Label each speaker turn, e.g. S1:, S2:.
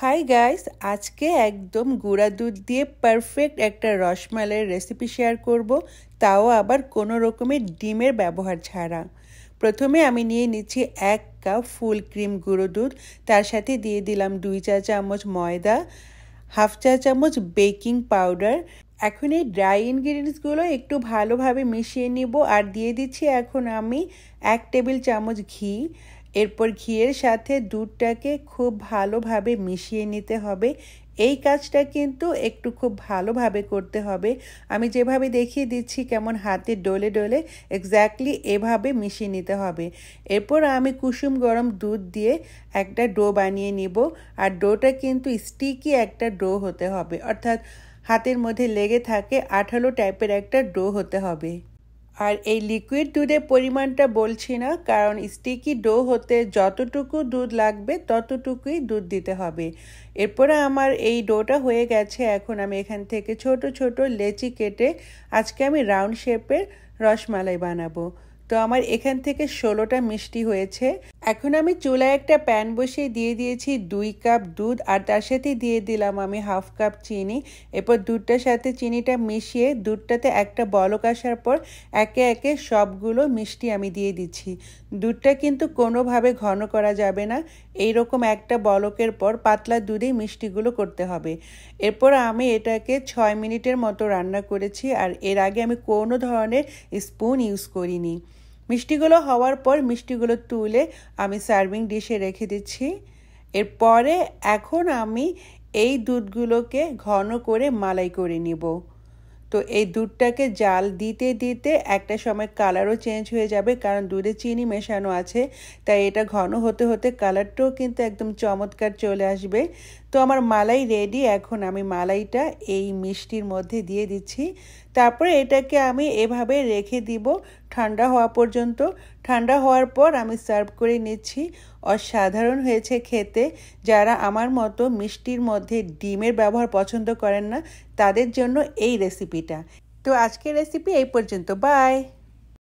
S1: Hi guys, आज के एकदम गुड़ा दूध दिए परफेक्ट एक रसमालाइर रेसिपि शेयर करब, ताओ आबार कोनो रकमेर डिमेर व्यवहार छाड़ा। प्रथमे आमी निये निচ্ছি 1 কাপ फुल क्रीम गुঁড়ো दूध, तार साथे दिए दिलाम 2 चा चामच मयदा, हाफ चा चामच बेकिंग पाउडार। এখন এই ড্রাই ইনগ্রিডিয়েন্টসগুলো একটু ভালোভাবে মিশিয়ে নিব আর দিয়ে দিচ্ছি এখন আমি 1 টেবিল চামচ ঘি। এরপর ঘিয়ের সাথে দুধটাকে খুব ভালোভাবে মিশিয়ে নিতে হবে। এই কাজটা কিন্তু একটু খুব ভালোভাবে করতে হবে। আমি যেভাবে দেখিয়ে দিচ্ছি কেমন হাতে ডলে ডলে এক্স্যাক্টলি এভাবে মিশিয়ে নিতে হবে। এরপর আমি কুসুম গরম দুধ দিয়ে একটা ডো বানিয়ে নিব। আর ডোটা কিন্তু স্টিকি একটা ডো হতে হবে, অর্থাৎ হাতের মধ্যে লেগে থাকে আঠালো টাইপের একটা ডো হতে হবে। আর এই লিকুইড দুধের পরিমাণটা বলছি না, কারণ স্টিকি ডো হতে যতটুকু দুধ লাগবে ততটুকুই দুধ দিতে হবে। এরপরে আমার এই ডোটা হয়ে গেছে। এখন আমি এখান থেকে ছোট ছোট লেচি কেটে আজকে আমি রাউন্ড শেপের রসমালাই বানাবো। তো আমার এখান থেকে 16টা মিষ্টি হয়েছে। এখন আমি চুলায় একটা প্যান বসিয়ে দিয়ে দিয়েছি 2 কাপ দুধ আর তার সাথে দিয়ে দিলাম আমি হাফ কাপ চিনি। এরপর দুধটার সাথে চিনিটা মিশিয়ে দুধটাতে একটা বলক আসার পর একে একে সবগুলো মিষ্টি আমি দিয়ে দিচ্ছি। দুধটা কিন্তু কোনোভাবে ঘন করা যাবে না, এইরকম একটা বলকের পর পাতলা দুধেই মিষ্টিগুলো করতে হবে। এরপর আমি এটাকে 6 মিনিটের মতো রান্না করেছি আর এর আগে আমি কোনো ধরনের স্পুন ইউজ করিনি। মিষ্টিগুলো হওয়ার পর মিষ্টিগুলো তুলে আমি সার্ভিং ডিশে রেখে দিচ্ছি। এরপরে এখন আমি এই দুধগুলোকে ঘন করে মালাই করে নিব। তো এই দুধটাকে জাল দিতে দিতে একটা সময় কালারও চেঞ্জ হয়ে যাবে, কারণ দুধে চিনি মেশানো আছে, তাই এটা ঘন হতে হতে কালারটাও কিন্তু একদম চমৎকার চলে আসবে। তো আমার মালাই রেডি। এখন আমি মালাইটা এই মিষ্টির মধ্যে দিয়ে দিচ্ছি। তারপরে এটাকে আমি এভাবে রেখে দিব ঠান্ডা হওয়া পর্যন্ত। ঠান্ডা হওয়ার পর আমি সার্ভ করে নিচ্ছি। অসাধারণ হয়েছে খেতে। যারা আমার মতো মিষ্টির মধ্যে ডিমের ব্যবহার পছন্দ করেন না, তাদের জন্য এই রেসিপিটা। তো আজকের রেসিপি এই পর্যন্ত। বাই।